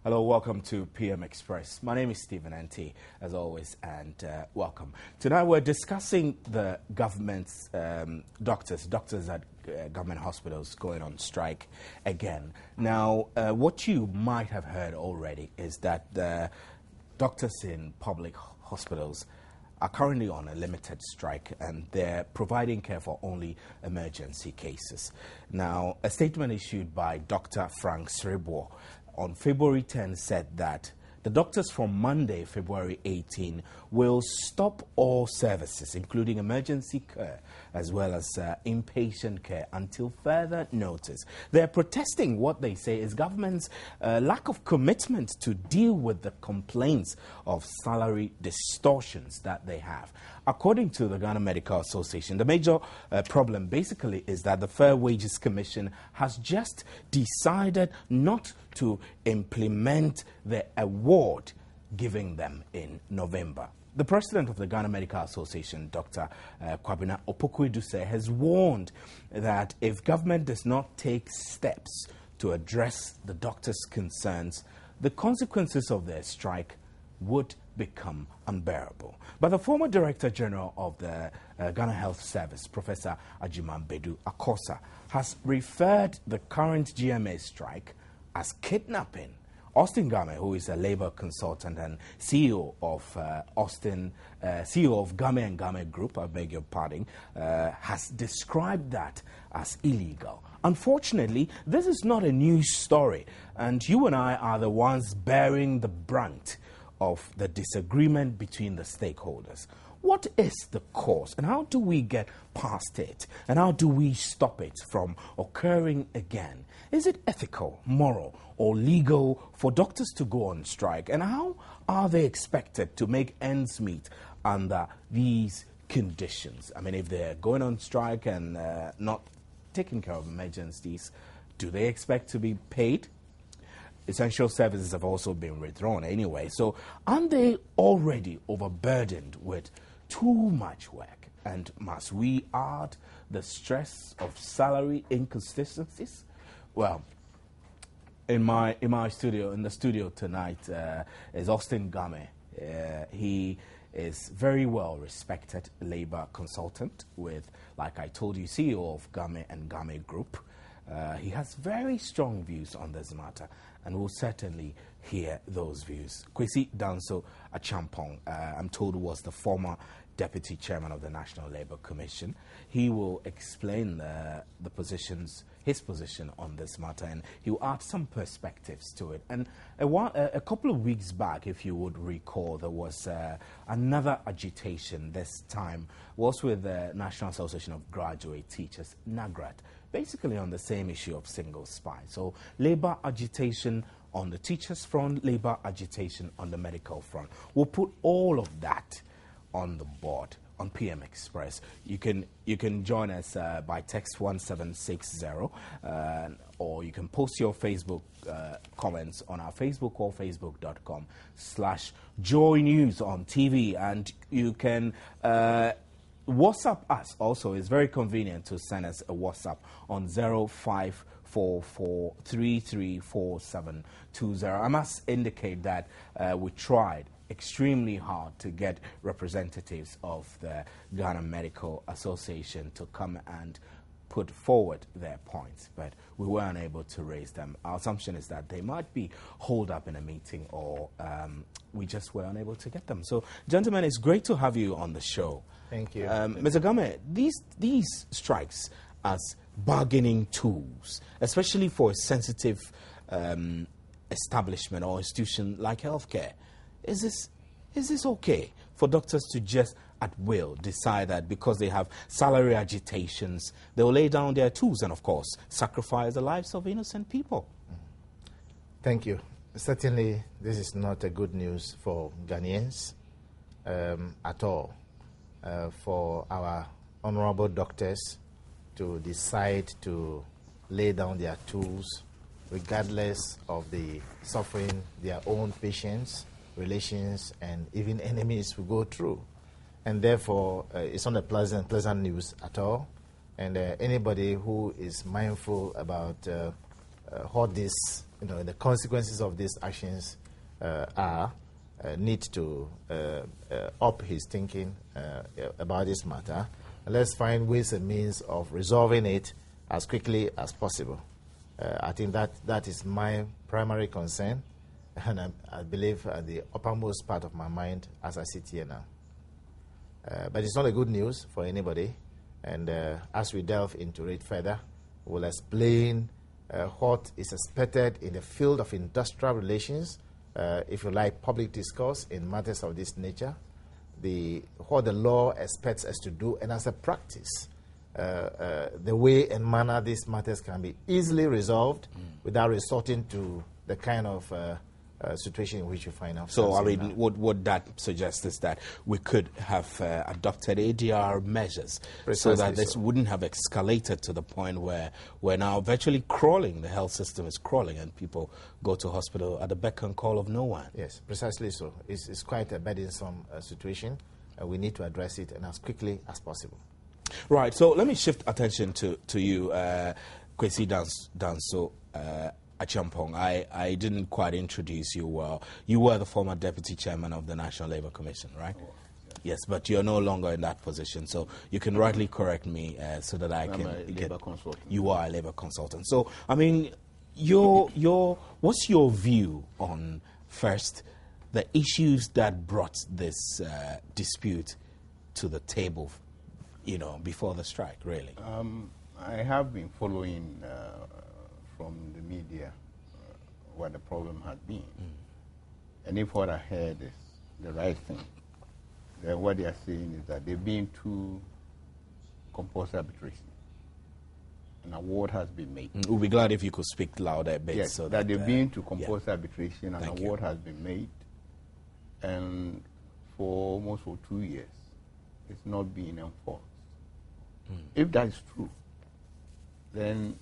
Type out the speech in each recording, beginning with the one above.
Hello, welcome to PM Express. My name is Stephen N.T., as always, and welcome. Tonight we're discussing the government's doctors at government hospitals going on strike again. Now, what you might have heard already is that the doctors in public hospitals are currently on a limited strike, and they're providing care for only emergency cases. Now, a statement issued by Dr. Frank Sribo on February 10 said that the doctors from Monday, February 18, will stop all services, including emergency care as well as inpatient care, until further notice. They're protesting what they say is government's lack of commitment to deal with the complaints of salary distortions that they have. According to the Ghana Medical Association, the major problem basically is that the Fair Wages Commission has just decided not to implement the award giving them in November. The president of the Ghana Medical Association, Dr. Kwabena Opoku-Eduse, has warned that if government does not take steps to address the doctors' concerns, the consequences of their strike would become unbearable. But the former Director General of the Ghana Health Service, Professor Agyemang Akosa, has referred the current GMA strike as kidnapping. Austin Game, who is a labor consultant and CEO of CEO of Game & Game Group, I beg your pardon, has described that as illegal. Unfortunately, this is not a news story, and you and I are the ones bearing the brunt of the disagreement between the stakeholders. What is the cause, and how do we get past it, and how do we stop it from occurring again? Is it ethical, moral, or legal for doctors to go on strike, and how are they expected to make ends meet under these conditions? I mean, if they're going on strike and not taking care of emergencies, do they expect to be paid? Essential services have also been withdrawn anyway, so aren't they already overburdened with too much work? And must we add the stress of salary inconsistencies? Well, in the studio tonight is Austin Game. He is very well respected labor consultant with, like I told you, CEO of Game & Game Group. He has very strong views on this matter, and we'll certainly hear those views. Kwesi Danso Achampong, I'm told, was the former Deputy Chairman of the National Labour Commission. He will explain his position on this matter, and he will add some perspectives to it. And a couple of weeks back, if you would recall, there was another agitation. This time was with the National Association of Graduate Teachers, Nagrat, basically on the same issue of single spy. So labour agitation on the teachers' front, labour agitation on the medical front. We'll put all of that on the board on PM Express. You can join us by text 1760, or you can post your Facebook comments on our Facebook or facebook.com/Joy News on TV, and you can WhatsApp us also. It's very convenient to send us a WhatsApp on 0544334720. I must indicate that we tried extremely hard to get representatives of the Ghana Medical Association to come and put forward their points, but we were unable to raise them. Our assumption is that they might be holed up in a meeting, or we just were unable to get them. So, gentlemen, it's great to have you on the show. Thank you. Mr. Game, these strikes as bargaining tools, especially for a sensitive establishment or institution like healthcare, is this okay for doctors to just at will decide that because they have salary agitations, they'll lay down their tools and, of course, sacrifice the lives of innocent people? Thank you. Certainly, this is not a good news for Ghanaians at all. For our honorable doctors to decide to lay down their tools regardless of the suffering their own patients, relations, and even enemies will go through. And therefore, it's not a pleasant news at all. And anybody who is mindful about what this, the consequences of these actions are, need to up his thinking about this matter. And let's find ways and means of resolving it as quickly as possible. I think that is my primary concern, and I believe the uppermost part of my mind as I sit here now. But it's not a good news for anybody, and as we delve into it further, we'll explain what is expected in the field of industrial relations, if you like, public discourse in matters of this nature, what the law expects us to do, and as a practice, the way and manner these matters can be easily resolved without resorting to the kind of situation in which you find ourselves. So, I mean, what that suggests is that we could have adopted ADR measures so that this wouldn't have escalated to the point where we're now virtually crawling, the health system is crawling, and people go to hospital at the beck and call of no one. Yes, precisely so. It's quite a burdensome situation, and we need to address it and as quickly as possible. Right, so let me shift attention to you, Kwesi Danso Achampong. I didn't quite introduce you well. You were the former deputy chairman of the National Labour Commission, right? Oh, yes, but you're no longer in that position, so you can rightly correct me so that I can get. You are a labour consultant. So, I mean, what's your view on, first, the issues that brought this dispute to the table, before the strike, really? I have been following from the media what the problem had been. And if what I heard is the right thing, then what they are saying is that they've been to compulsory arbitration. An award has been made. We'll be glad if you could speak louder a bit. Yes, so that they've been to compulsory arbitration, an Thank award you. has been made. And for almost 2 years, it's not being enforced. If that is true, then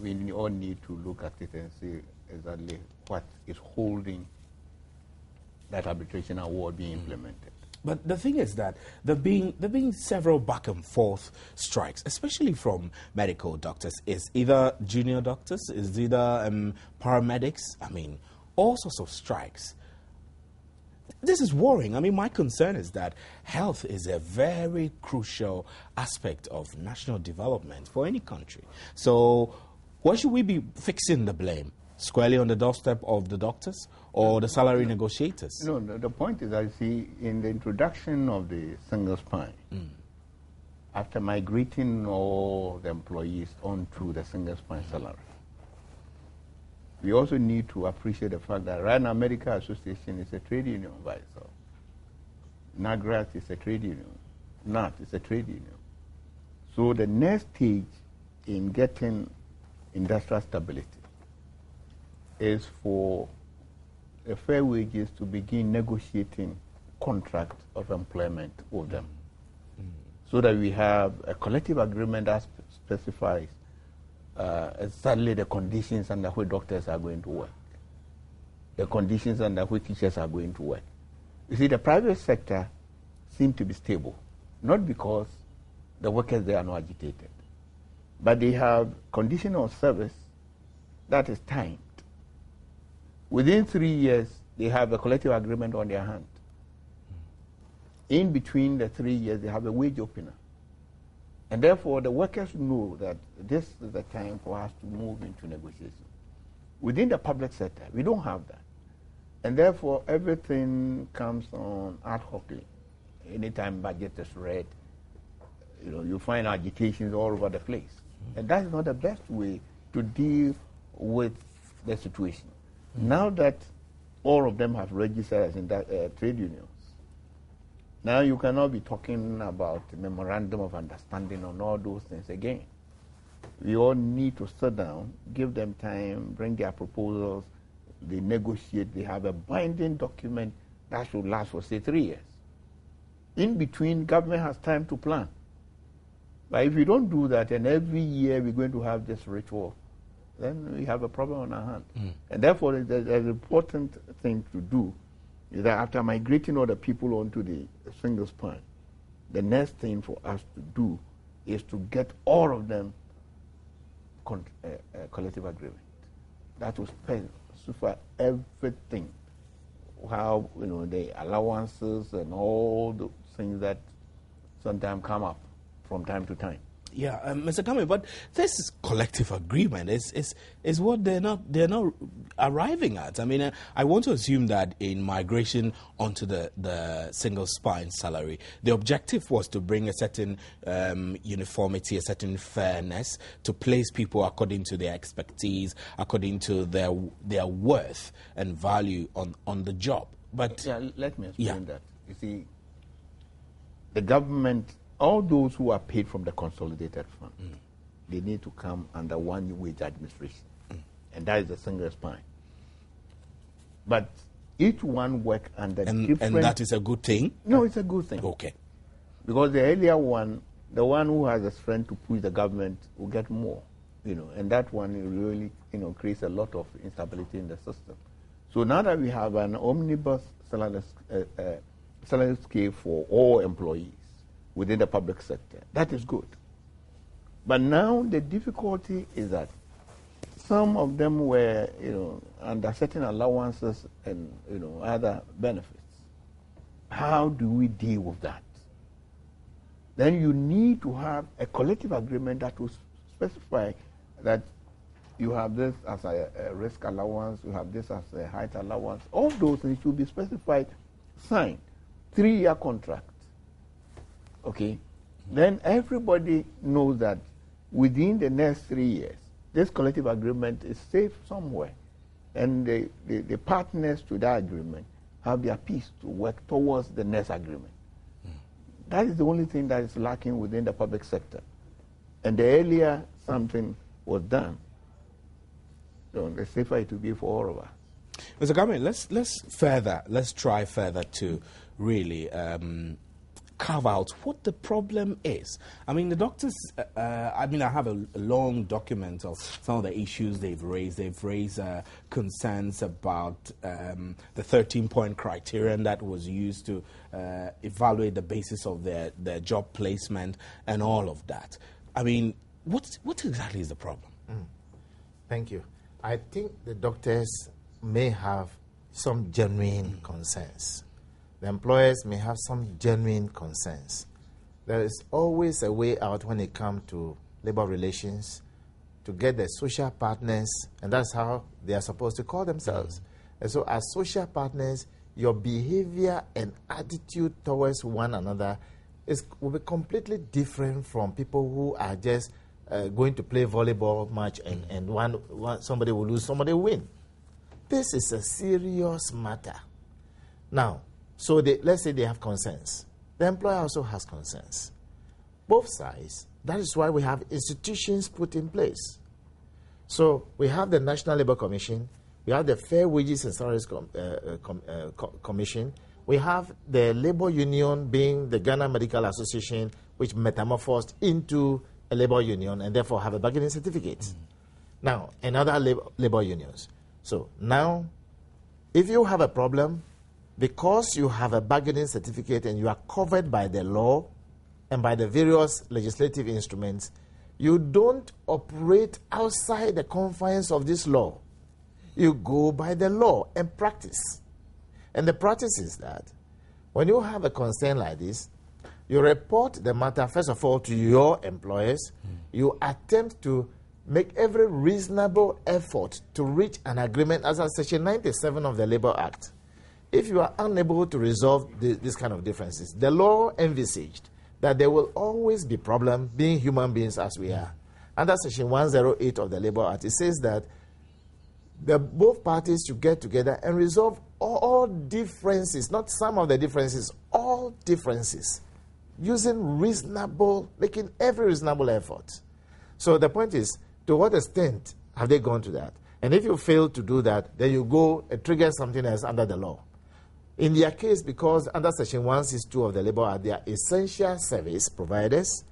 we all need to look at it and see exactly what is holding that arbitration award being implemented. But the thing is that there been several back and forth strikes, especially from medical doctors. It's either junior doctors, it's either paramedics. I mean, all sorts of strikes. This is worrying. I mean, my concern is that health is a very crucial aspect of national development for any country. So, where should we be fixing the blame? Squarely on the doorstep of the doctors or the salary negotiators? No, the point is, I see in the introduction of the single spine, after migrating all the employees onto the single spine salary, we also need to appreciate the fact that right now Medical Association is a trade union by itself. Nagrat is a trade union. NAT is a trade union. So the next stage in getting industrial stability is for the fair wages to begin negotiating contracts of employment with them, so that we have a collective agreement that specifies exactly the conditions under which doctors are going to work, the conditions under which teachers are going to work. You see, the private sector seems to be stable, not because the workers there are not agitated, but they have condition of service that is timed. Within 3 years, they have a collective agreement on their hand. In between the 3 years, they have a wage opener. And therefore, the workers know that this is the time for us to move into negotiation. Within the public sector, we don't have that. And therefore, everything comes on ad hocly. Anytime budget is read, you find agitations all over the place. And that is not the best way to deal with the situation. Now that all of them have registered as in trade unions, now you cannot be talking about a memorandum of understanding on all those things again. We all need to sit down, give them time, bring their proposals, they negotiate, they have a binding document that should last for, say, 3 years. In between, government has time to plan. But if we don't do that, and every year we're going to have this ritual, then we have a problem on our hand. And therefore, the important thing to do is that after migrating all the people onto the single spine, the next thing for us to do is to get all of them collective agreement. that will specify everything. How, the allowances and all the things that sometimes come up from time to time. Yeah, Mr. Kame, but this collective agreement is what they're not arriving at. I mean, I want to assume that in migration onto the single spine salary, the objective was to bring a certain uniformity, a certain fairness, to place people according to their expertise, according to their worth and value on the job. But yeah, let me explain that. You see, the government, all those who are paid from the consolidated fund, they need to come under one wage administration. And that is the single spine. But each one work under different... And that is a good thing? No, it's a good thing. Okay. Because the earlier one, the one who has a strength to push the government will get more, and that one really, creates a lot of instability in the system. So now that we have an omnibus salary scale for all employees within the public sector, that is good. But now the difficulty is that some of them were, under certain allowances and, other benefits. How do we deal with that? Then you need to have a collective agreement that will specify that you have this as a risk allowance, you have this as a height allowance. All those things should be specified, signed, 3-year contract. Okay? Then everybody knows that within the next 3 years, this collective agreement is safe somewhere. And the partners to that agreement have their piece to work towards the next agreement. That is the only thing that is lacking within the public sector. And the earlier something was done, the safer it will be for all of us. Mr. Kame, let's try further to really carve out what the problem is. I mean, the doctors, I have a long document of some of the issues they've raised. They've raised concerns about the 13-point criterion that was used to evaluate the basis of their job placement and all of that. I mean, what exactly is the problem? Thank you. I think the doctors may have some genuine concerns. The employers may have some genuine concerns. There is always a way out when it comes to labor relations to get the social partners, and that's how they are supposed to call themselves. And so as social partners, your behavior and attitude towards one another will be completely different from people who are just going to play volleyball match and somebody will lose, somebody will win. This is a serious matter. Now, so let's say they have concerns. The employer also has concerns. Both sides. That is why we have institutions put in place. So we have the National Labour Commission. We have the Fair Wages and Salaries Commission. We have the labor union being the Ghana Medical Association, which metamorphosed into a labor union and therefore have a bargaining certificate. Now, and other labor unions. So now, if you have a problem, because you have a bargaining certificate and you are covered by the law and by the various legislative instruments, you don't operate outside the confines of this law. You go by the law and practice. And the practice is that when you have a concern like this, you report the matter, first of all, to your employers. You attempt to make every reasonable effort to reach an agreement as Section 97 of the Labour Act. If you are unable to resolve this kind of differences, the law envisaged that there will always be problems, being human beings as we are. Under Section 108 of the Labour Act, it says that both parties should get together and resolve all differences, not some of the differences, all differences, making every reasonable effort. So the point is, to what extent have they gone to that? And if you fail to do that, then you go and trigger something else under the law. In their case, because under Section 162 of the Labour Act, they are essential service providers,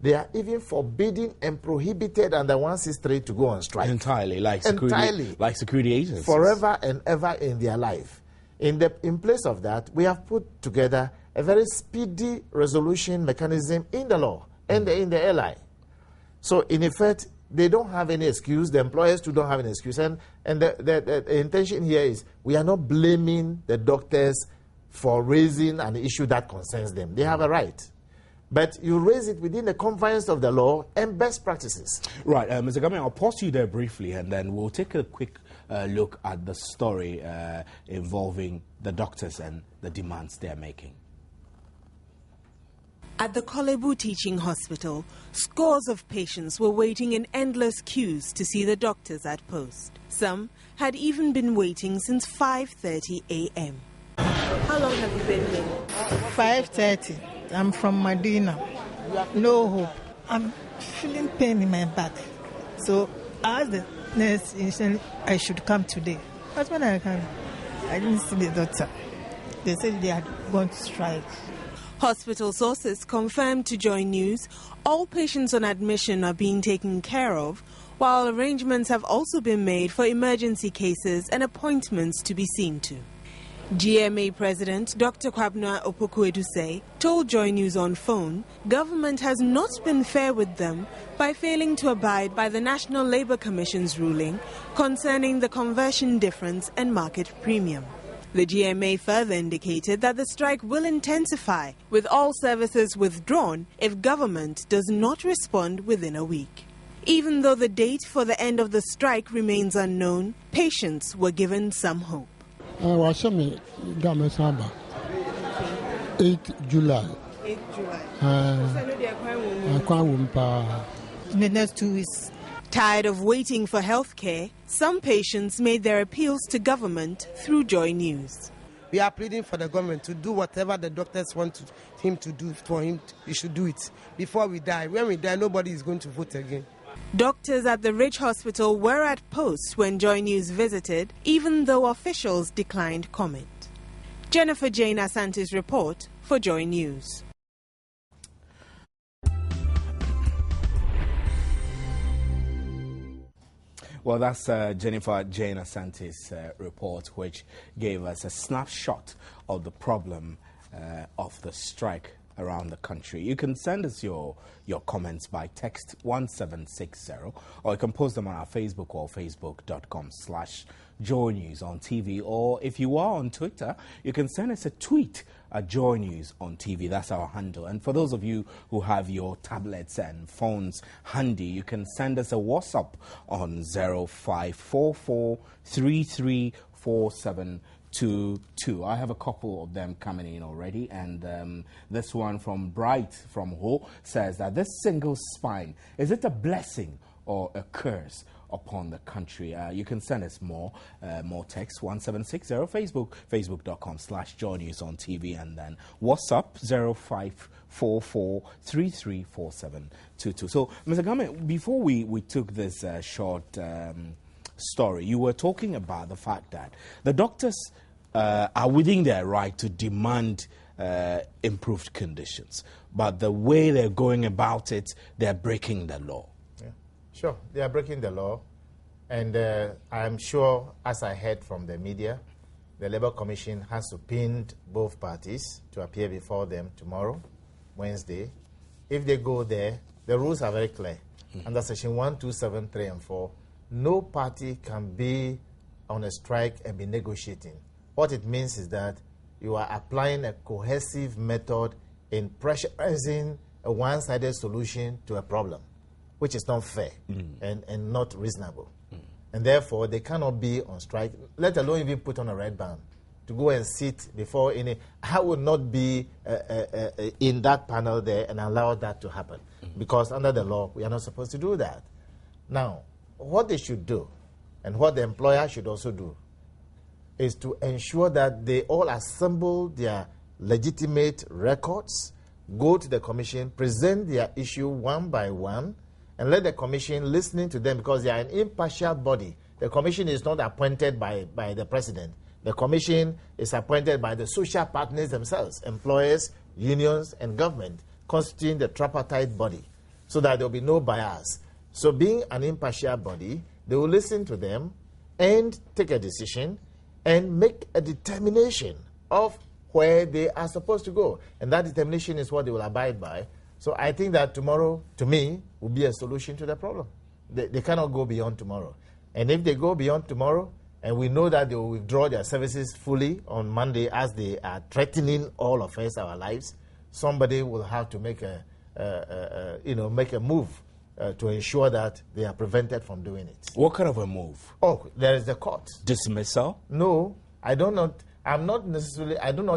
they are even forbidden and prohibited under 163 to go on strike. Entirely, like security agencies. Forever and ever in their life. In place of that, we have put together a very speedy resolution mechanism in the law and in the LI. So, in effect, they don't have any excuse. The employers too don't have an excuse. And the intention here is we are not blaming the doctors for raising an issue that concerns them. They have a right. But you raise it within the confines of the law and best practices. Right, Mr. Gamin, I'll pause you there briefly, and then we'll take a quick look at the story involving the doctors and the demands they're making. At the Kolebu Teaching Hospital, scores of patients were waiting in endless queues to see the doctors at post. Some had even been waiting since 5:30 a.m. How long have you been here? 5:30. I'm from Medina. No hope. I'm feeling pain in my back. So I asked the nurse initially I should come today. But when I came, I didn't see the doctor. They said they had gone to strike. Hospital sources confirmed to Joy News all patients on admission are being taken care of, while arrangements have also been made for emergency cases and appointments to be seen to. GMA President Dr. Kwabena Opoku-Edusei told Joy News on phone government has not been fair with them by failing to abide by the National Labour Commission's ruling concerning the conversion difference and market premium. The GMA further indicated that the strike will intensify, with all services withdrawn if government does not respond within a week. Even though the date for the end of the strike remains unknown, patients were given some hope. 8 July. 8 July. In the next 2 weeks. Tired of waiting for health care, some patients made their appeals to government through Joy News. We are pleading for the government to do whatever the doctors want him to do for him. He should do it before we die. When we die, nobody is going to vote again. Doctors at the Ridge Hospital were at post when Joy News visited, even though officials declined comment. Jennifer Jane Asante's report for Joy News. Well, that's Jennifer Jane Asante's report, which gave us a snapshot of the problem of the strike around the country. You can send us your comments by text 1760, or you can post them on our Facebook or facebook.com/Joy News on TV. Or if you are on Twitter, you can send us a tweet at Joy News on TV. That's our handle. And for those of you who have your tablets and phones handy, you can send us a WhatsApp on 0544334722. I have a couple of them coming in already, and this one from Bright from Ho says that this single spine, is it a blessing or a curse upon the country? You can send us more text 1760, facebook.com/Joy News on TV, and then WhatsApp 0544334722. So, Mr. Gamin, before we took this short story, you were talking about the fact that the doctors are within their right to demand improved conditions, but the way they're going about it, they're breaking the law. Sure, they are breaking the law, and I am sure, as I heard from the media, the Labour Commission has subpoenaed both parties to appear before them tomorrow, Wednesday. If they go there, the rules are very clear. Under Section 127, 3 and 4, no party can be on a strike and be negotiating. What it means is that you are applying a cohesive method in pressurizing a one-sided solution to a problem, which is not fair and not reasonable. And therefore, they cannot be on strike, let alone even put on a red band to go and sit before any. I would not be in that panel there and allow that to happen, because under the law, we are not supposed to do that. Now, what they should do, and what the employer should also do, is to ensure that they all assemble their legitimate records, go to the commission, present their issue one by one, and let the commission listening to them, because they are an impartial body. The commission is not appointed by the president. The commission is appointed by the social partners themselves, employers, unions, and government, constituting the tripartite body, so that there will be no bias. So being an impartial body, they will listen to them and take a decision and make a determination of where they are supposed to go. And that determination is what they will abide by. So I think that tomorrow, to me, will be a solution to the problem. they cannot go beyond tomorrow. And if they go beyond tomorrow, and we know that they will withdraw their services fully on Monday as they are threatening all of us, our lives, somebody will have to make make a move to ensure that they are prevented from doing it. What kind of a move? Oh, there is the court. Dismissal? No, I do not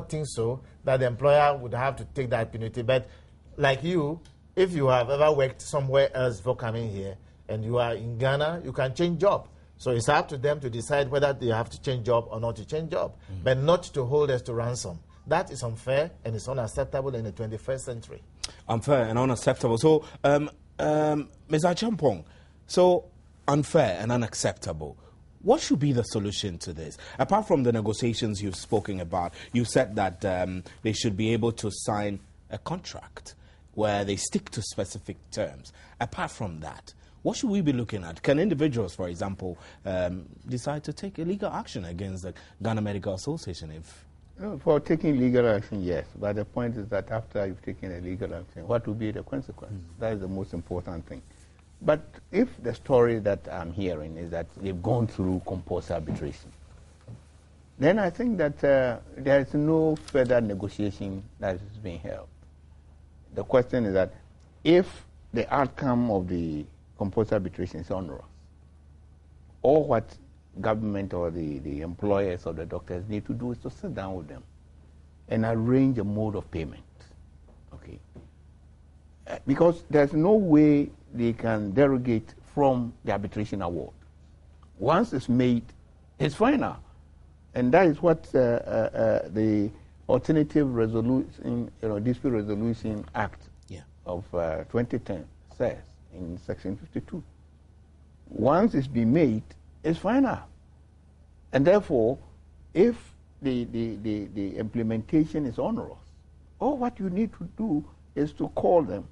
think so, that the employer would have to take that penalty. But like you, if you have ever worked somewhere else before coming here and you are in Ghana, you can change job. So it's up to them to decide whether they have to change job or not to change job, but not to hold us to ransom. That is unfair and it's unacceptable in the 21st century. Unfair and unacceptable. So, Ms. Achampong, so unfair and unacceptable. What should be the solution to this? Apart from the negotiations you've spoken about, you said that they should be able to sign a contract where they stick to specific terms. Apart from that, what should we be looking at? Can individuals, for example, decide to take illegal action against the Ghana Medical Association if... For taking legal action, yes. But the point is that after you've taken a legal action, what will be the consequence? That is the most important thing. But if the story that I'm hearing is that they've gone through compulsory arbitration, then I think that there is no further negotiation that is being held. The question is that if the outcome of the compulsory arbitration is onerous, all what government or the employers or the doctors need to do is to sit down with them and arrange a mode of payment. Okay? Because there's no way they can derogate from the arbitration award. Once it's made, it's final. And that is what the Alternative Resolution, Dispute Resolution Act of 2010 says in Section 52. Once it's been made, it's final. And therefore, if the implementation is onerous, all what you need to do is to call them,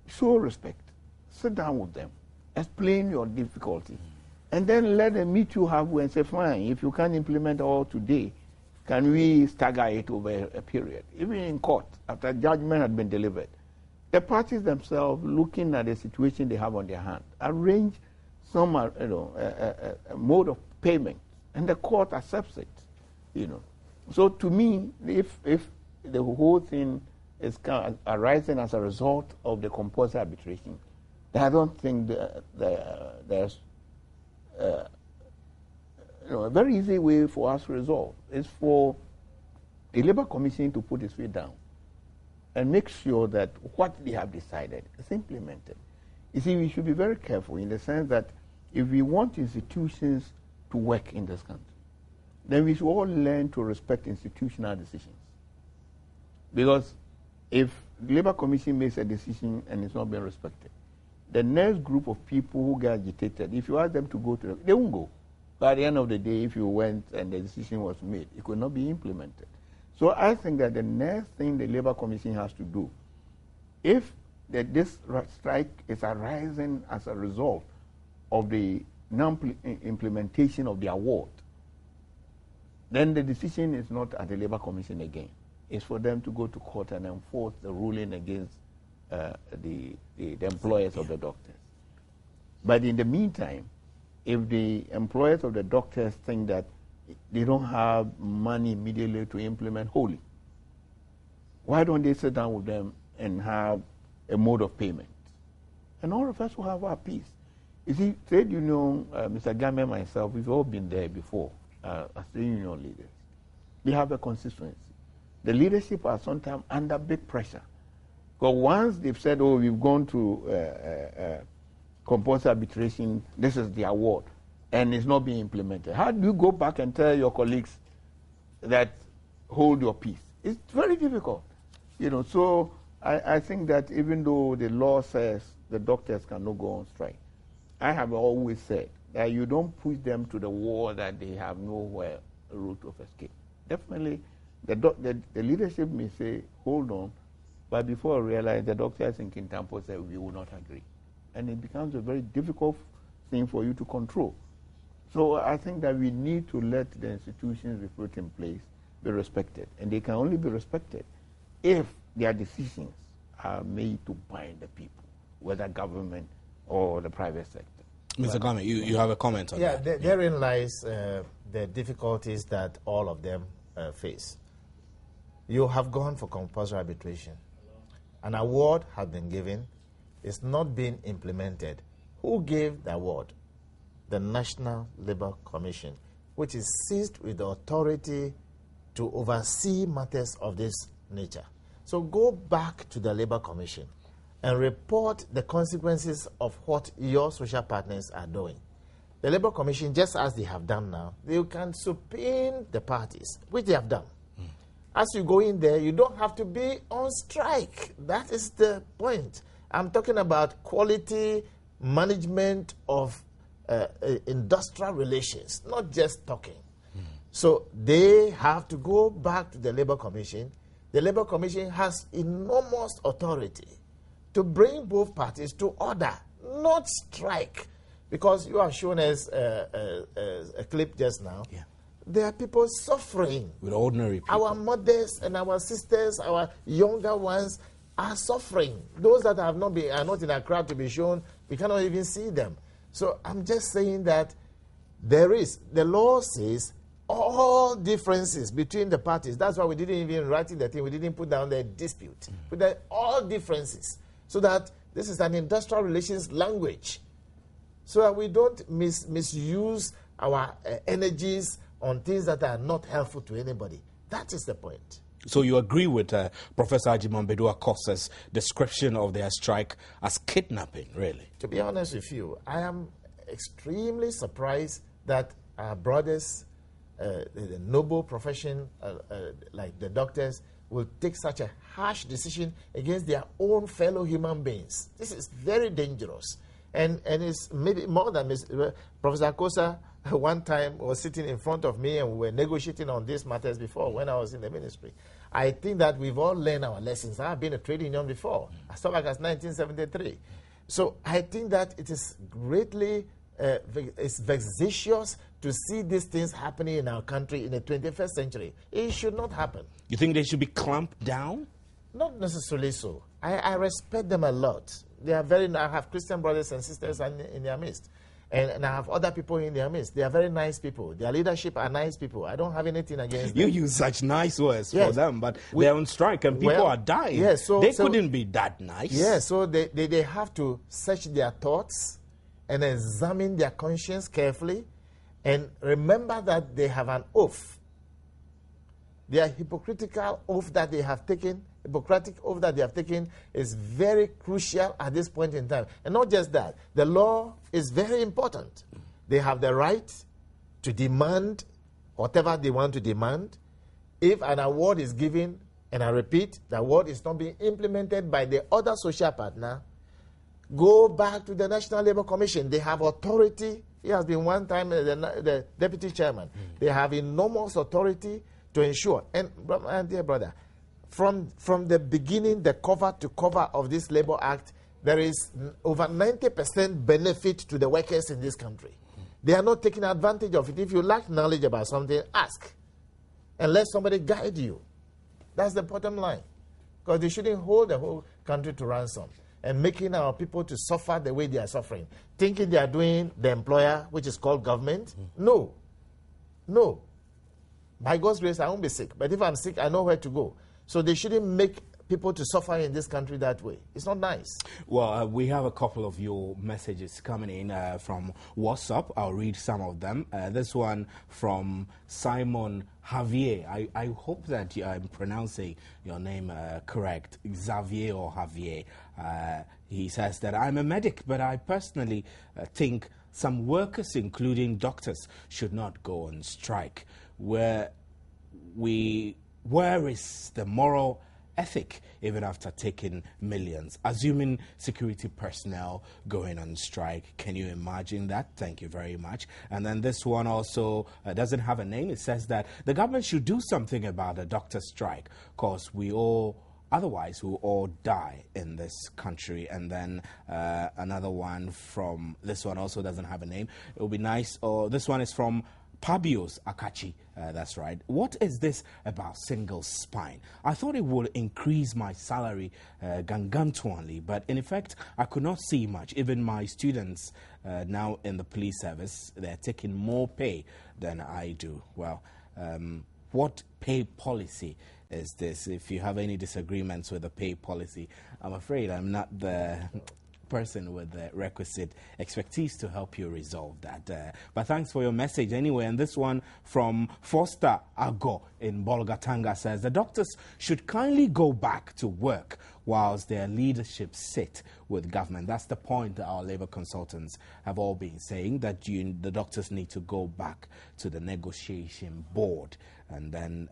show respect, sit down with them, explain your difficulty, and then let them meet you halfway and say, fine, if you can't implement all today, can we stagger it over a period? Even in court, after judgment had been delivered, the parties themselves, looking at the situation they have on their hand, arrange some a mode of payment, and the court accepts it. So to me, if the whole thing is arising as a result of the compulsory arbitration, I don't think there's a very easy way for us to resolve. It's for the Labour Commission to put its feet down and make sure that what they have decided is implemented. You see, we should be very careful in the sense that if we want institutions to work in this country, then we should all learn to respect institutional decisions. Because if the Labour Commission makes a decision and it's not being respected, the next group of people who get agitated, if you ask them to go to they won't go. But at the end of the day, if you went and the decision was made, it could not be implemented. So I think that the next thing the Labour Commission has to do, if this strike is arising as a result of the non-implementation of the award, then the decision is not at the Labour Commission again. It's for them to go to court and enforce the ruling against the employers of the doctors. But in the meantime, if the employers of the doctors think that they don't have money immediately to implement wholly, why don't they sit down with them and have a mode of payment? And all of us will have our peace. You see, trade union, Mr. Game and myself, we've all been there before as trade union leaders. We have a consistency. The leadership are sometimes under big pressure. Because once they've said, oh, we've gone to compulsory arbitration, this is the award, and it's not being implemented. How do you go back and tell your colleagues that hold your peace? It's very difficult. So I think that even though the law says the doctors cannot go on strike, I have always said that you don't push them to the wall that they have nowhere a route of escape. Definitely, the leadership may say, hold on, but before I realize the doctors in Kintampo say we will not agree. And it becomes a very difficult thing for you to control. So I think that we need to let the institutions we put in place be respected. And they can only be respected if their decisions are made to bind the people, whether government or the private sector. Mr. Gami, you have a comment on that? Therein lies the difficulties that all of them face. You have gone for compulsory arbitration. An award has been given. It's not being implemented. Who gave the award? The National Labour Commission, which is seized with the authority to oversee matters of this nature. So go back to the Labour Commission and report the consequences of what your social partners are doing. The Labour Commission, just as they have done now, they can subpoena the parties, which they have done. As you go in there, you don't have to be on strike. That is the point. I'm talking about quality management of industrial relations, not just talking. So they have to go back to the Labour Commission. The Labour Commission has enormous authority to bring both parties to order, not strike. Because you are shown as a clip just now. Yeah. There are people suffering. With ordinary people. Our mothers and our sisters, our younger ones are suffering. Those that are not in Accra to be shown, we cannot even see them. So I'm just saying that the law says all differences between the parties. That's why we didn't even write in the thing. We didn't put down the dispute. Put down all differences. So that this is an industrial relations language. So that we don't misuse our energies on things that are not helpful to anybody. That is the point. So you agree with Professor Ajimambedua Kosa's description of their strike as kidnapping, really? To be honest with you, I am extremely surprised that our brothers, the noble profession, like the doctors, will take such a harsh decision against their own fellow human beings. This is very dangerous. And it's maybe more than Professor Kosa one time was sitting in front of me and we were negotiating on these matters before when I was in the ministry. I think that we've all learned our lessons. I've been a trade union before, as far back as 1973. So I think that it is greatly it's vexatious to see these things happening in our country in the 21st century. It should not happen. You think they should be clamped down? Not necessarily so. I respect them a lot. They are I have Christian brothers and sisters in their midst. And I have other people in their midst. They are very nice people. Their leadership are nice people. I don't have anything against them. You use such nice words for them, but they're on strike and people are dying. Yes, so they couldn't be that nice. Yes, so they have to search their thoughts and examine their conscience carefully and remember that they have an oath. Their hypocritical oath that they have taken, Hippocratic oath that they have taken is very crucial at this point in time. And not just that, the law is very important. They have the right to demand whatever they want to demand. If an award is given, and I repeat, the award is not being implemented by the other social partner, go back to the National Labour Commission. They have authority. He has been one time the deputy chairman. They have enormous authority to ensure. And dear brother, from the beginning, the cover to cover of this Labour Act, there is over 90% benefit to the workers in this country. They are not taking advantage of it. If you lack knowledge about something, ask. And let somebody guide you. That's the bottom line. Because they shouldn't hold the whole country to ransom and making our people to suffer the way they are suffering. Thinking they are doing the employer, which is called government. No. No. By God's grace, I won't be sick. But if I'm sick, I know where to go. So they shouldn't make people to suffer in this country that way. It's not nice. Well, we have a couple of your messages coming in from WhatsApp. I'll read some of them. This one from Simon Javier. I hope that I'm pronouncing your name correct. Xavier or Javier. He says that I'm a medic, but I personally think some workers, including doctors, should not go on strike. Where is the moral ethic even after taking millions? Assuming security personnel going on strike, can you imagine that? Thank you very much. And then this one also doesn't have a name. It says that the government should do something about the doctor strike because otherwise we'll all die in this country. And then another one from, this one also doesn't have a name. It would be nice. This one is from Pabios Akachi, that's right. What is this about single spine? I thought it would increase my salary gangantuanly, but in effect, I could not see much. Even my students now in the police service, they're taking more pay than I do. Well, what pay policy is this? If you have any disagreements with the pay policy, I'm afraid I'm not the person with the requisite expertise to help you resolve that. But thanks for your message anyway. And this one from Foster Ago in Bolgatanga says, the doctors should kindly go back to work whilst their leadership sit with government. That's the point that our labor consultants have all been saying, that the doctors need to go back to the negotiation board and then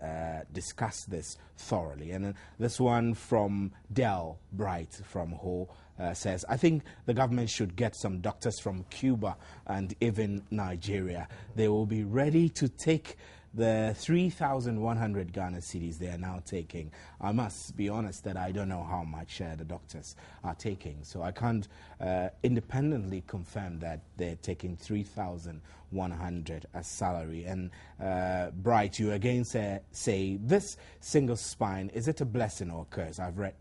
discuss this thoroughly. And this one from Del Bright from Ho says, I think the government should get some doctors from Cuba and even Nigeria. They will be ready to take the 3,100 Ghana cedis they are now taking. I must be honest that I don't know how much the doctors are taking, so I can't independently confirm that they're taking 3,100 as salary. And Bright, you again say this single spine, is it a blessing or a curse? I read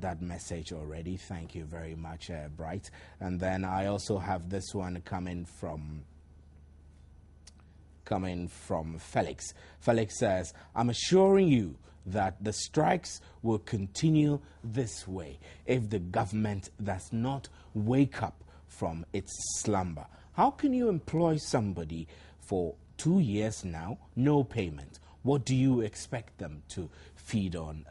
that message already. Thank you very much, Bright. And then I also have this one coming from Felix. Felix says, I'm assuring you that the strikes will continue this way if the government does not wake up from its slumber. How can you employ somebody for 2 years now, no payment? What do you expect them to feed on?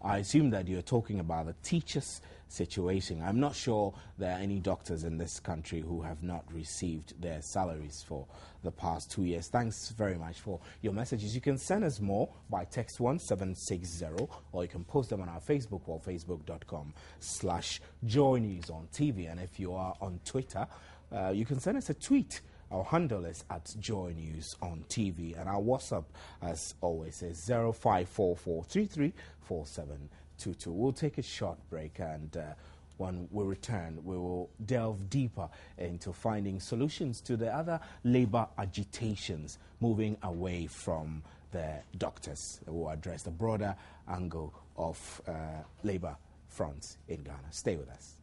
I assume that you're talking about the teachers' situation. I'm not sure there are any doctors in this country who have not received their salaries for the past 2 years. Thanks very much for your messages. You can send us more by text 1760, or you can post them on our Facebook wall, facebook.com/JoyNewsOnTV. And if you are on Twitter, you can send us a tweet. Our handle is at Joy News on TV, and our WhatsApp, as always, is 0544334722. We'll take a short break, and when we return, we will delve deeper into finding solutions to the other labor agitations, moving away from the doctors. We'll address the broader angle of labor fronts in Ghana. Stay with us.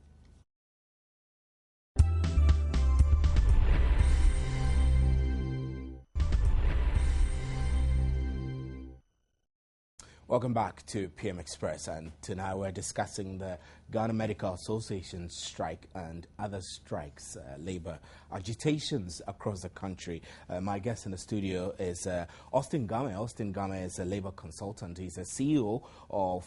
Welcome back to PM Express, and tonight we're discussing the Ghana Medical Association strike and other strikes, labor agitations across the country. My guest in the studio is Austin Game. Austin Game is a labor consultant. He's a CEO of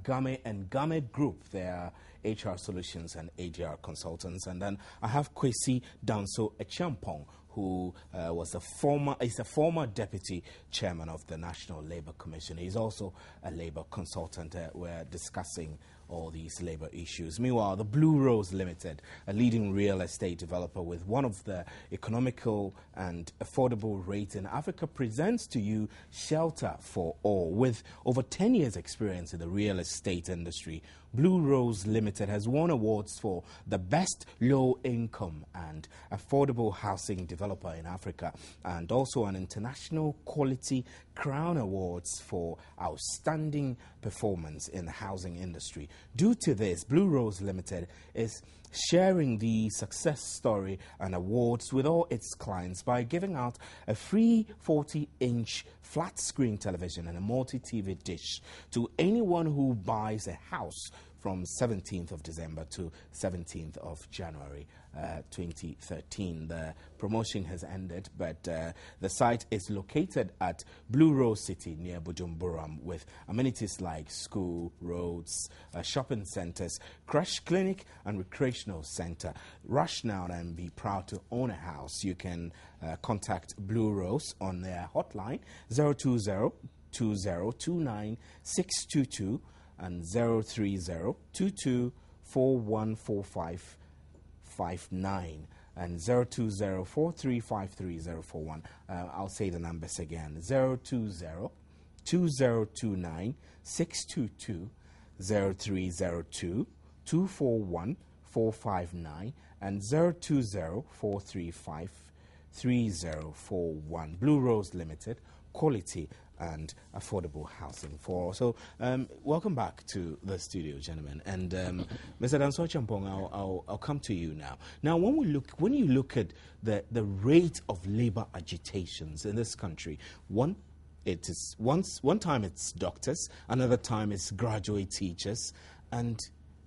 Game and Game Group. They are HR solutions and AGR consultants. And then I have Kwesi Danso Echampong, who is a former deputy chairman of the National Labour Commission. He's also a labour consultant. We're discussing all these labour issues. Meanwhile, the Blue Rose Limited, a leading real estate developer with one of the economical and affordable rates in Africa, presents to you Shelter for All. With over 10 years experience in the real estate industry, Blue Rose Limited has won awards for the best low-income and affordable housing developer in Africa, and also an international quality Crown Awards for outstanding performance in the housing industry. Due to this, Blue Rose Limited is sharing the success story and awards with all its clients by giving out a free 40-inch flat screen television and a multi-TV dish to anyone who buys a house from 17th of December to 17th of January 2013. The promotion has ended, but the site is located at Blue Rose City near Bujumburam, with amenities like school, roads, shopping centers, crash clinic and recreational center. Rush now and be proud to own a house. You can contact Blue Rose on their hotline 020-2029-622 and 030-22414559 and 020-4353-041. I'll say the numbers again. 020-2029-622, 0302-241-459 and 020-435 3041. Blue Rose Limited, quality and affordable housing for all. So, welcome back to the studio, gentlemen. And Mr. Danso Champong, I'll come to you now. Now, when you look at the rate of labor agitations in this country, one time it's doctors, another time it's graduate teachers, and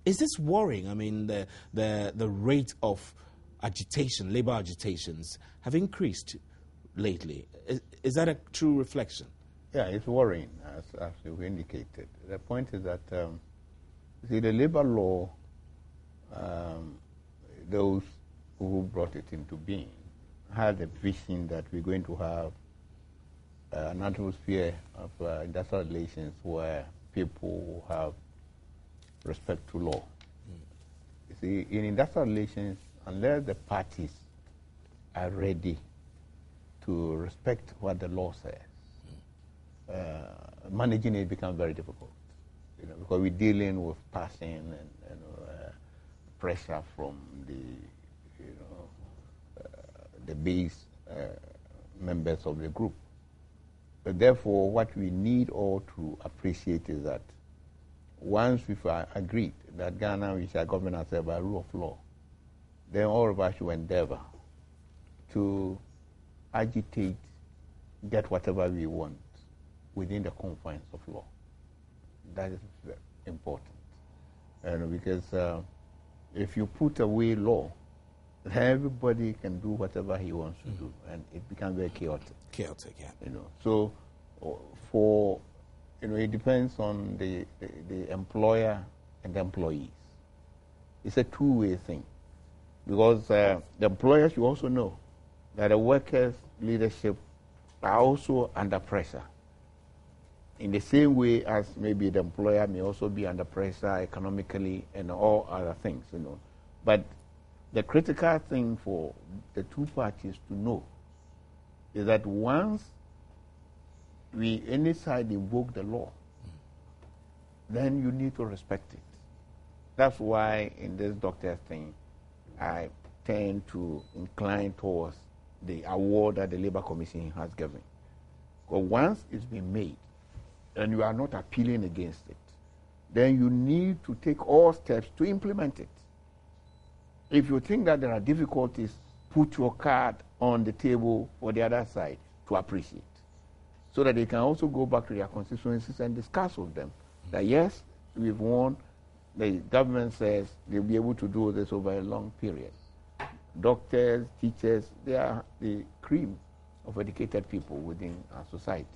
is this worrying? I mean, the rate of agitation, labor agitations, have increased lately. Is that a true reflection? Yeah, it's worrying, as you indicated. The point is that, see, the labor law, those who brought it into being had a vision that we're going to have an atmosphere of industrial relations where people have respect to law. You see, in industrial relations, unless the parties are ready to respect what the law says, managing it becomes very difficult, because we're dealing with passion and pressure from the base members of the group. But therefore, what we need all to appreciate is that once we've agreed that Ghana, we shall govern ourselves by rule of law, then all of us should endeavor to agitate, get whatever we want within the confines of law. That is very important. Because if you put away law, everybody can do whatever he wants to do, and it becomes very chaotic. Chaotic, yeah. So it depends on the employer and the employees. It's a two-way thing, because the employers should also know that the workers' leadership are also under pressure, in the same way as maybe the employer may also be under pressure economically and all other things, But the critical thing for the two parties to know is that once any side invoke the law, then you need to respect it. That's why in this doctor's thing, I tend to incline towards the award that the Labour Commission has given. Because once it's been made, and you are not appealing against it, then you need to take all steps to implement it. If you think that there are difficulties, put your card on the table for the other side to appreciate, so that they can also go back to their constituencies and discuss with them that yes, we've won, the government says they'll be able to do this over a long period. Doctors, teachers, they are the cream of educated people within our society.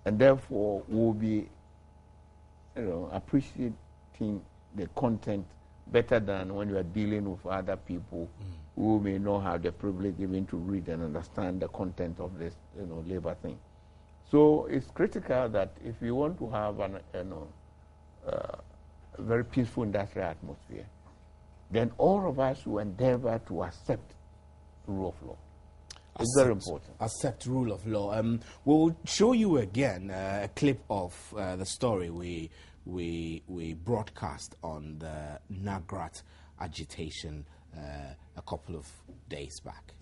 And therefore, we'll be appreciating the content better than when you are dealing with other people who may not have the privilege even to read and understand the content of this labor thing. So it's critical that if we want to have a very peaceful industrial atmosphere, then all of us will endeavor to accept the rule of law. It's very important. Accept rule of law. We'll show you again a clip of the story we broadcast on the Nagrat agitation a couple of days back.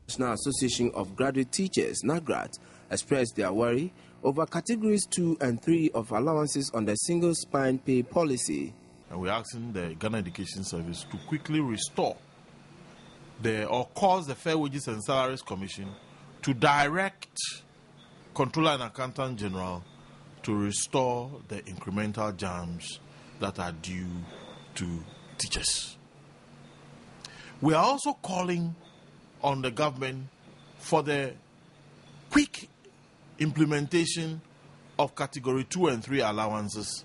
National Association of Graduate Teachers, Nagrat, expressed their worry over categories 2 and 3 of allowances on the single spine pay policy. And we're asking the Ghana Education Service to quickly restore or cause the Fair Wages and Salaries Commission to direct Controller and Accountant General to restore the incremental jams that are due to teachers. We are also calling on the government for the quick implementation of category 2 and 3 allowances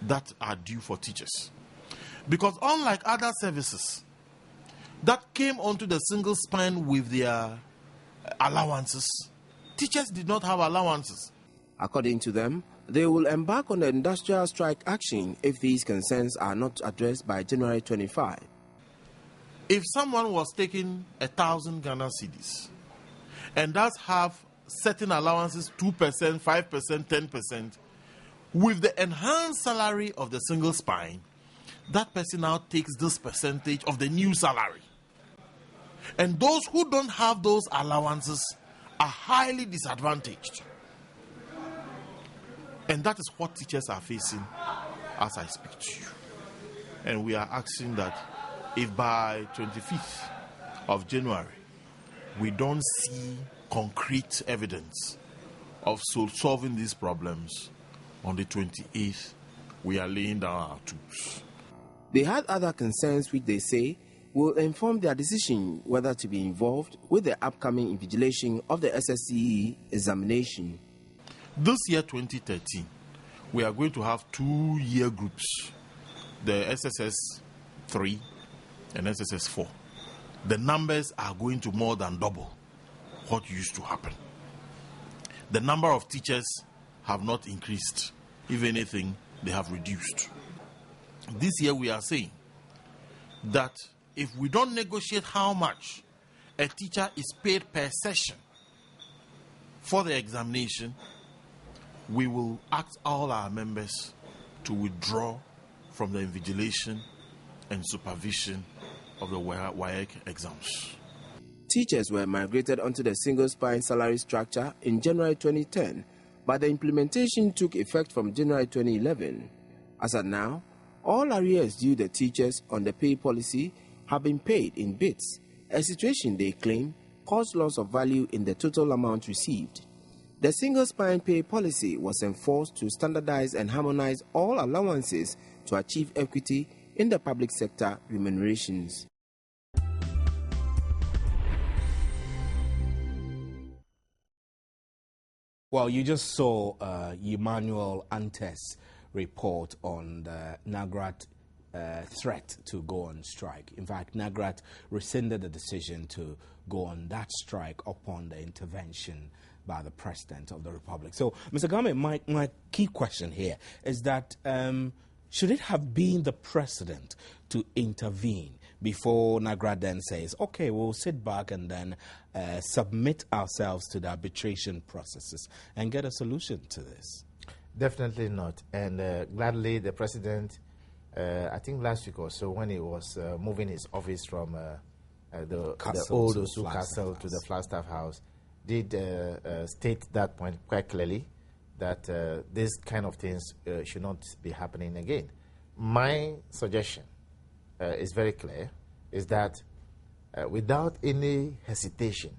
that are due for teachers. Because unlike other services that came onto the single spine with their allowances, teachers did not have allowances. According to them, they will embark on the industrial strike action if these concerns are not addressed by January 25. If someone was taking 1,000 Ghana cedis and does have certain allowances, 2%, 5%, 10%, with the enhanced salary of the single spine, that person now takes this percentage of the new salary. And those who don't have those allowances are highly disadvantaged. And that is what teachers are facing as I speak to you. And we are asking that if by 25th of January we don't see concrete evidence of solving these problems, on the 28th we are laying down our tools. They had other concerns which they say will inform their decision whether to be involved with the upcoming invigilation of the SSCE examination. This year, 2013, we are going to have 2-year groups, the SSS 3 and SSS 4. The numbers are going to more than double what used to happen. The number of teachers have not increased. If anything, they have reduced. This year we are saying that if we don't negotiate how much a teacher is paid per session for the examination, we will ask all our members to withdraw from the invigilation and supervision of the WAEC exams. Teachers were migrated onto the single spine salary structure in January 2010, but the implementation took effect from January 2011. As of now, all arrears due the teachers on the pay policy have been paid in bits, a situation they claim caused loss of value in the total amount received. The single spine pay policy was enforced to standardize and harmonize all allowances to achieve equity in the public sector remunerations. Well, you just saw Emmanuel Antes' report on the Nagrat threat to go on strike. In fact, Nagrat rescinded the decision to go on that strike upon the intervention by the President of the Republic. So, Mr. Game, my key question here is that should it have been the President to intervene before Nagrat then says, okay, we'll sit back and then submit ourselves to the arbitration processes and get a solution to this? Definitely not. And gladly, the President, I think last week or so, when he was moving his office from the old Osu Castle to the Flagstaff House, did state that point quite clearly, that this kind of things should not be happening again. My suggestion is very clear, is that without any hesitation,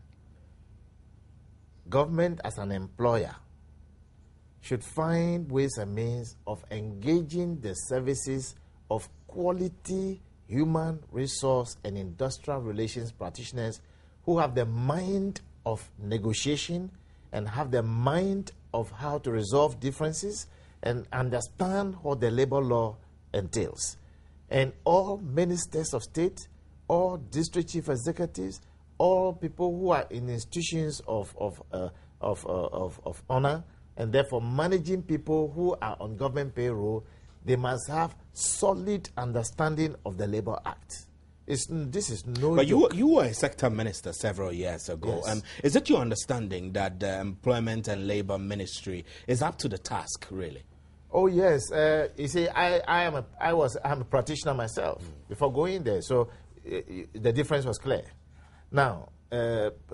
government as an employer should find ways and means of engaging the services of quality human resource and industrial relations practitioners who have the mind of negotiation and have the mind of how to resolve differences and understand what the labor law entails. And all ministers of state, all district chief executives, all people who are in institutions of honor, and therefore managing people who are on government payroll, they must have solid understanding of the Labor Act. This is no But joke. you were a sector minister several years ago. Yes. Is it your understanding that the Employment and Labor Ministry is up to the task, really? Oh yes, you see, I'm a practitioner myself before going there, so the difference was clear. Now,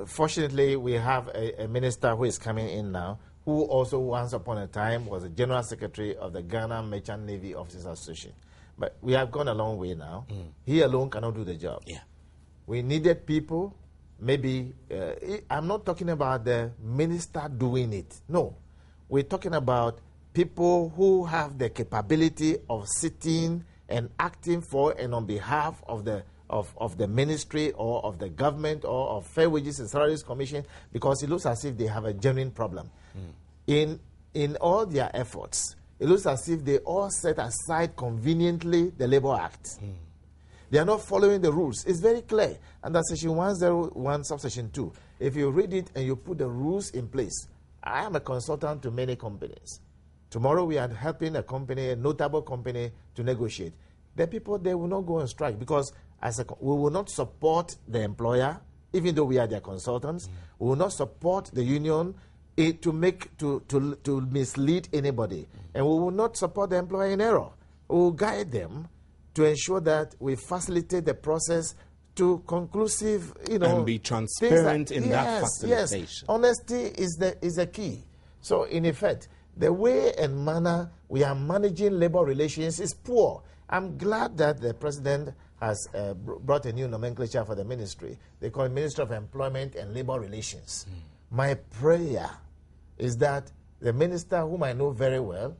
fortunately, we have a minister who is coming in now, who also once upon a time was the General Secretary of the Ghana Merchant Navy Officers Association. But we have gone a long way now. He alone cannot do the job. Yeah. We needed people, maybe, I'm not talking about the minister doing it. No, we're talking about people who have the capability of sitting and acting for and on behalf of the ministry or of the government or of Fair Wages and Salaries Commission, because it looks as if they have a genuine problem. In all their efforts, it looks as if they all set aside conveniently the Labor Act. They are not following the rules. It's very clear. Under Section 101, Subsection 2, if you read it and you put the rules in place, I am a consultant to many companies. Tomorrow we are helping a company, a notable company, to negotiate. The people, they will not go on strike because we will not support the employer, even though we are their consultants. We will not support the union to mislead anybody. And we will not support the employer in error. We will guide them to ensure that we facilitate the process to conclusive, and be transparent in that facilitation. Yes, honesty is the key. So, in effect, the way and manner we are managing labor relations is poor. I'm glad that the president has brought a new nomenclature for the ministry. They call it Ministry of Employment and Labor Relations. My prayer is that the minister, whom I know very well,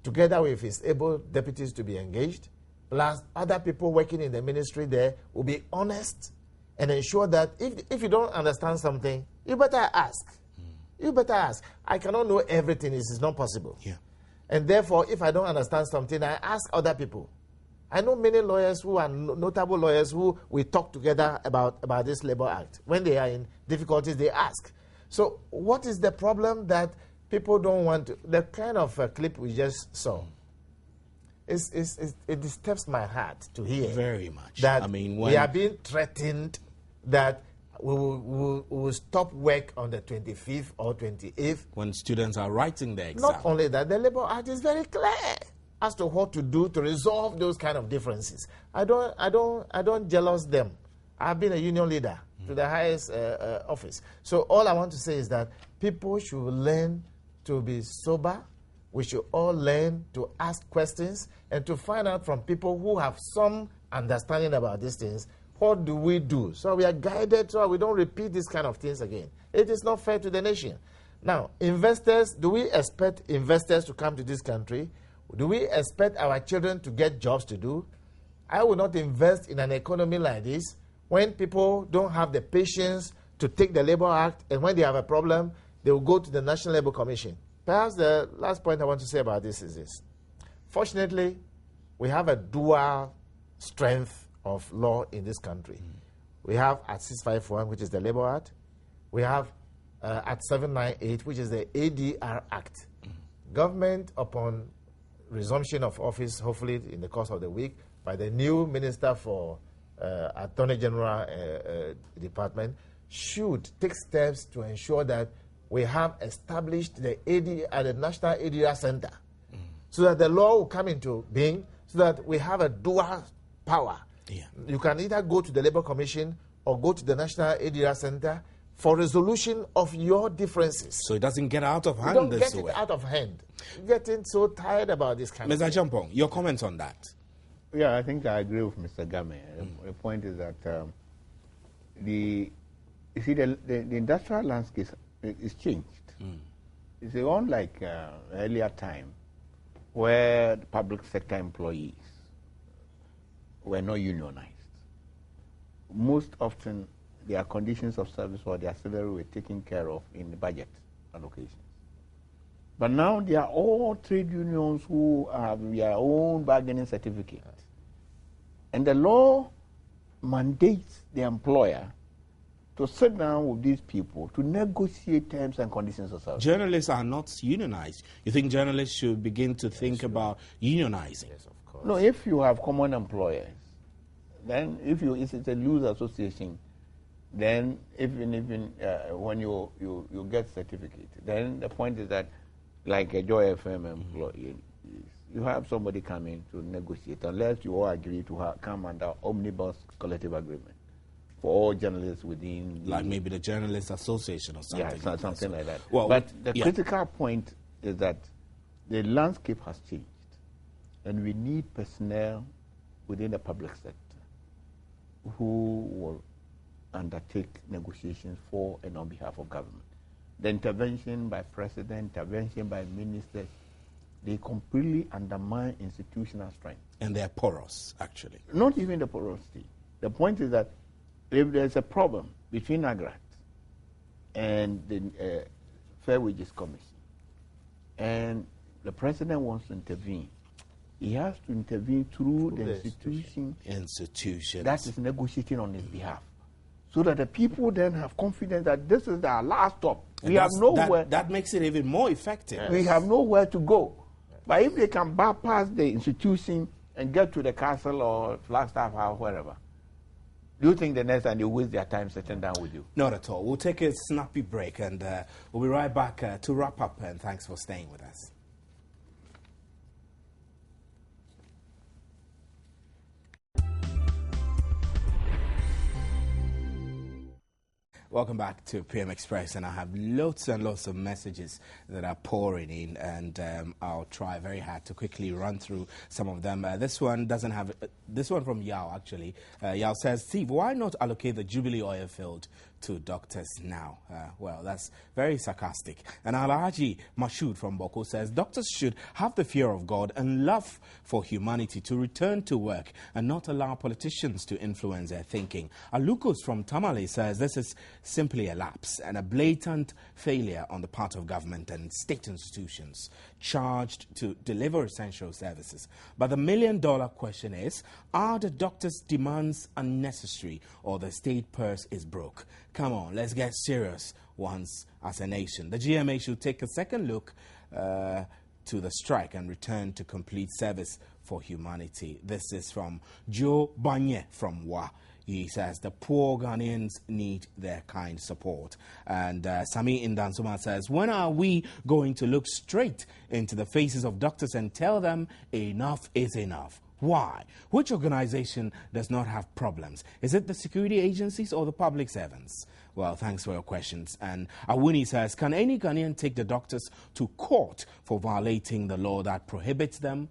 together with his able deputies to be engaged, plus other people working in the ministry there, will be honest and ensure that if you don't understand something, you better ask. You better ask. I cannot know everything. This is not possible. Yeah. And therefore, if I don't understand something, I ask other people. I know many lawyers who are notable lawyers who we talk together about this Labor Act. When they are in difficulties, they ask. So what is the problem that people don't want to? The kind of clip we just saw, it disturbs my heart to hear. Very much. That I mean, we are being threatened that we will stop work on the 25th or 28th. When students are writing their exam. Not only that, the Labor Act is very clear as to what to do to resolve those kind of differences. I don't jealous them. I've been a union leader to the highest office. So all I want to say is that people should learn to be sober. We should all learn to ask questions and to find out from people who have some understanding about these things, what do we do? So we are guided so we don't repeat these kind of things again. It is not fair to the nation. Now, investors, do we expect investors to come to this country? Do we expect our children to get jobs to do? I will not invest in an economy like this when people don't have the patience to take the Labor Act, and when they have a problem, they will go to the National Labour Commission. Perhaps the last point I want to say about this is this. Fortunately, we have a dual strength of law in this country. We have Act 651, which is the Labor Act. We have Act 798, which is the ADR Act. Government, upon resumption of office, hopefully in the course of the week, by the new Minister for Attorney General Department, should take steps to ensure that we have established the National ADR Center, so that the law will come into being, so that we have a dual power. Yeah. You can either go to the Labour Commission or go to the National ADR Center for resolution of your differences. So it doesn't get out of hand don't this get way. it out of hand. You're getting so tired about this kind Mr. of thing. Champong, your comments on that? Yeah, I think I agree with Mr. Game. The point is that the industrial landscape is changed. It's unlike earlier time where the public sector employees were not unionized. Most often, their conditions of service or their salary were taken care of in the budget allocations. But now they are all trade unions who have their own bargaining certificate. And the law mandates the employer to sit down with these people to negotiate terms and conditions of service. Journalists are not unionized. You think journalists should begin to think about unionizing? Yes, of course. No, if you have common employers, then if it's a loose association, then even when you get certificate, then the point is that, like a Joy FM employee, you have somebody come in to negotiate, unless you all agree to come under omnibus collective agreement for all journalists within, like maybe the Journalists Association or something. Yeah, something like that. Well, but the critical point is that the landscape has changed, and we need personnel within the public sector who will undertake negotiations for and on behalf of government. The intervention by president, intervention by ministers, they completely undermine institutional strength. And they're porous, actually. Not even the porosity. The point is that if there's a problem between Nagrat and the Fair Wages Commission, and the president wants to intervene, he has to intervene through the institution that is negotiating on his behalf, so that the people then have confidence that this is our last stop. We have nowhere. That makes it even more effective. Yes. We have nowhere to go. But if they can bypass the institution and get to the castle or Flagstaff or wherever, do you think the next time they waste their time sitting down with you? Not at all. We'll take a snappy break and we'll be right back to wrap up. And thanks for staying with us. Welcome back to PM Express, and I have lots and lots of messages that are pouring in, and I'll try very hard to quickly run through some of them. This one doesn't have, this one from Yao actually. Yao says, Steve, why not allocate the Jubilee oil field to doctors now? Well, that's very sarcastic. And Alhaji Mashoud from Boko says, doctors should have the fear of God and love for humanity to return to work and not allow politicians to influence their thinking. Alukos from Tamale says, this is simply a lapse and a blatant failure on the part of government and state institutions charged to deliver essential services. But the million-dollar question is, are the doctors' demands unnecessary or the state purse is broke? Come on, let's get serious once as a nation. The GMA should take a second look to the strike and return to complete service for humanity. This is from Joe Banye from Wa. He says the poor Ghanaians need their kind support. And Sami Indansuma says, when are we going to look straight into the faces of doctors and tell them enough is enough? Why? Which organization does not have problems? Is it the security agencies or the public servants? Well, thanks for your questions. And Awuni says, can any Ghanaian take the doctors to court for violating the law that prohibits them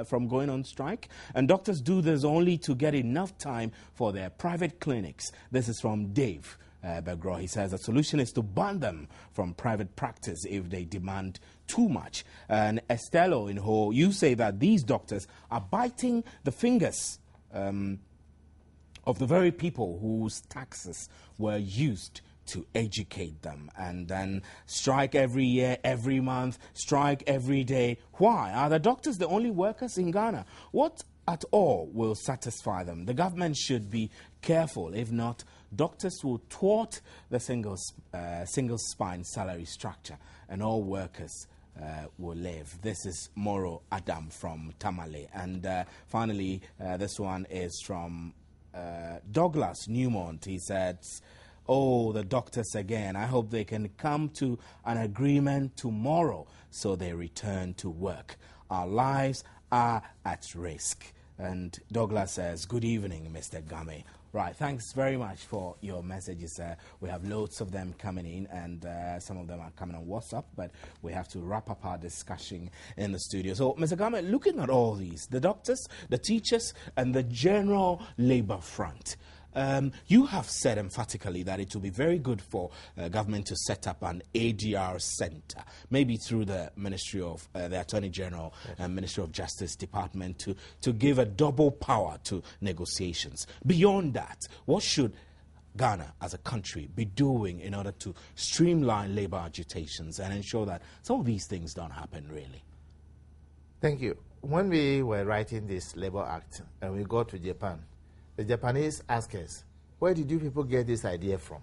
from going on strike? And doctors do this only to get enough time for their private clinics. This is from Dave Begro. He says the solution is to ban them from private practice if they demand too much. And Estelo in Ho, you say that these doctors are biting the fingers of the very people whose taxes were used to educate them, and then strike every year, every month, strike every day. Why? Are the doctors the only workers in Ghana? What at all will satisfy them? The government should be careful. If not, doctors will thwart the single spine salary structure and all workers will live. This is Moro Adam from Tamale. And finally, this one is from Douglas Newmont. He says, oh, the doctors again. I hope they can come to an agreement tomorrow so they return to work. Our lives are at risk. And Douglas says, good evening, Mr. Game. Right, thanks very much for your messages. We have loads of them coming in, and some of them are coming on WhatsApp, but we have to wrap up our discussion in the studio. So, Mr. Game, looking at all these, the doctors, the teachers, and the general labor front, you have said emphatically that it will be very good for government to set up an ADR center, maybe through the Ministry of the Attorney General and Ministry of Justice Department to give a double power to negotiations. Beyond that, what should Ghana as a country be doing in order to streamline labor agitations and ensure that some of these things don't happen really? Thank you. When we were writing this Labor Act and we go to Japan, the Japanese ask us, where did you people get this idea from?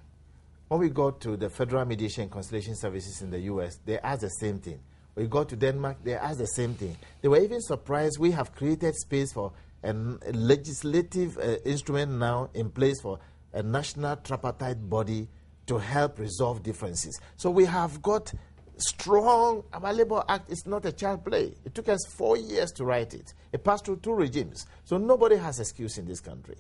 When we go to the Federal Mediation and Conciliation Services in the US, they ask the same thing. We go to Denmark, they ask the same thing. They were even surprised we have created space for a legislative instrument now in place for a national tripartite body to help resolve differences. So we have got strong. Our Labor Act is not a child play. It took us 4 years to write it. It passed through 2 regimes. So nobody has excuse in this country.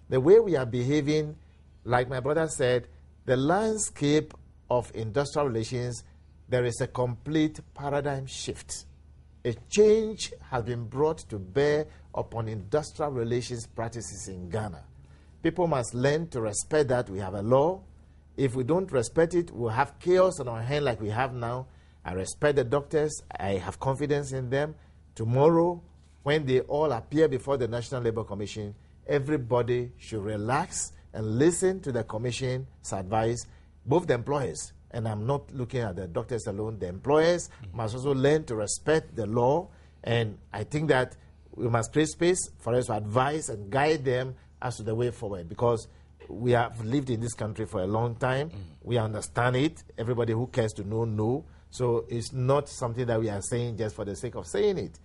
The way we are behaving, like my brother said, the landscape of industrial relations, there is a complete paradigm shift. A change has been brought to bear upon industrial relations practices in Ghana. People must learn to respect that we have a law. If we don't respect it, we'll have chaos on our hand like we have now. I respect the doctors. I have confidence in them. Tomorrow, when they all appear before the National Labour Commission, everybody should relax and listen to the Commission's advice, both the employers, and I'm not looking at the doctors alone, the employers must also learn to respect the law, and I think that we must create space for us to advise and guide them as to the way forward, because we have lived in this country for a long time. We understand it. Everybody who cares to know. So it's not something that we are saying just for the sake of saying it.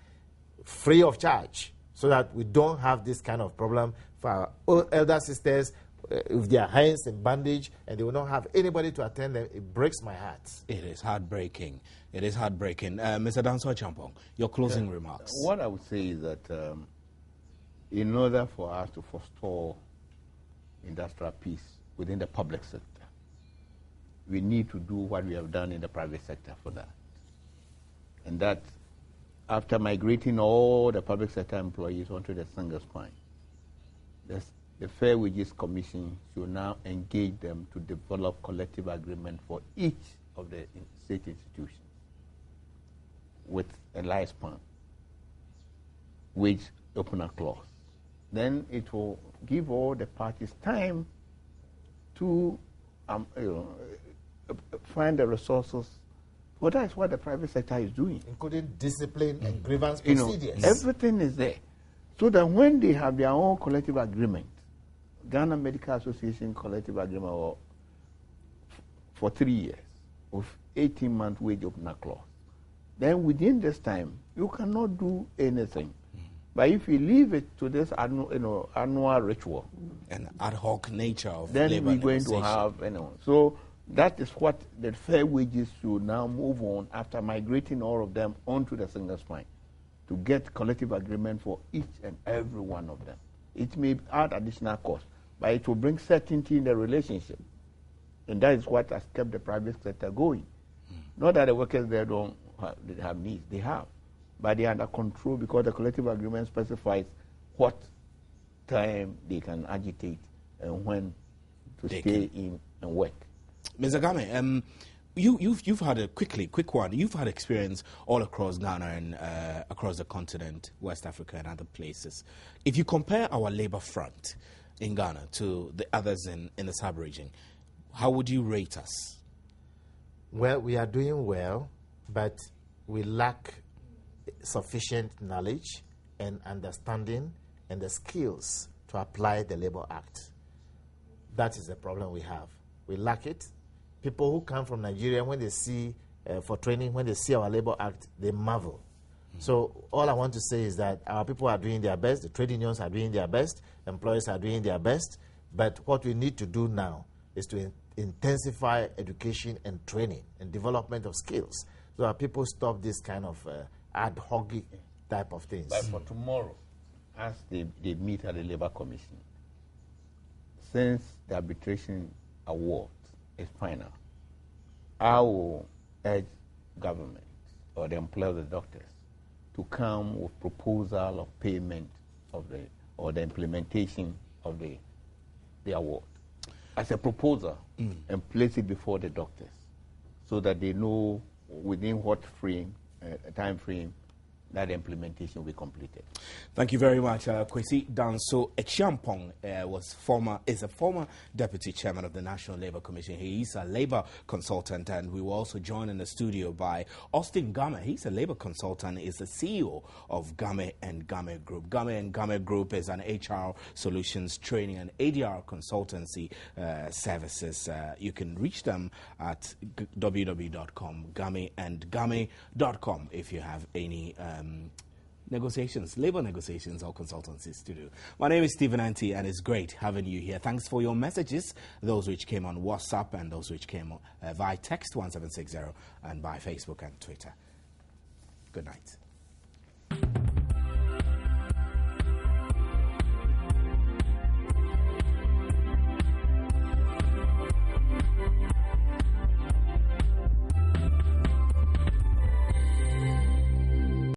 Free of charge, so that we don't have this kind of problem for our elder sisters with their hands in bandage and they will not have anybody to attend them. It breaks my heart. It is heartbreaking. It is heartbreaking. Mr. Danso Champong, your closing remarks. What I would say is that in order for us to forestall industrial peace within the public sector, we need to do what we have done in the private sector for that. And that, after migrating all the public sector employees onto the single spine, the Fair Wages Commission should now engage them to develop collective agreement for each of the state institutions with a lifespan, wage opener clause. Then it will give all the parties time to find the resources. Well, that's what the private sector is doing. Including discipline and grievance procedures. Everything is there. So that when they have their own collective agreement, Ghana Medical Association collective agreement for 3 years with 18-month wage opener clause, then within this time, you cannot do anything. But if you leave it to this annual ritual, an ad hoc nature of then labor we're going to have, so that is what the fair wages should now move on after migrating all of them onto the single spine to get collective agreement for each and every one of them. It may add additional cost, but it will bring certainty in the relationship. And that is what has kept the private sector going. Not that the workers there don't have needs, they have. But they are under control because the collective agreement specifies what time they can agitate and when to stay in and work. Mr. Game, you've had a quick one. You've had experience all across Ghana and across the continent, West Africa and other places. If you compare our labor front in Ghana to the others in the sub-region, how would you rate us? Well, we are doing well, but we lack sufficient knowledge and understanding and the skills to apply the Labour Act. That is the problem we have. We lack it. People who come from Nigeria, when they see, for training, when they see our Labour Act, they marvel. So all I want to say is that our people are doing their best, the trade unions are doing their best, employers are doing their best, but what we need to do now is to intensify education and training and development of skills so that people stop this kind of ad hoc type of things. But for tomorrow, as they meet at the Labour Commission, since the arbitration award is final, I will urge government or the employers, the doctors, to come with proposal of payment of the implementation of the award as a proposal and place it before the doctors so that they know within what time frame that implementation will be completed. Thank you very much. Kwesi Danso Echiampong is a former deputy chairman of the National Labour Commission. He is a labour consultant, and we were also joined in the studio by Austin Game. He's a labour consultant, is the CEO of Game and Game Group. Game and Game Group is an HR solutions training and ADR consultancy services. You can reach them at www.com, gameandgame.com if you have any labor negotiations or consultancies to do. My name is Stephen Anti, and it's great having you here. Thanks for your messages, those which came on WhatsApp and those which came via text 1760 and by Facebook and Twitter. Good night.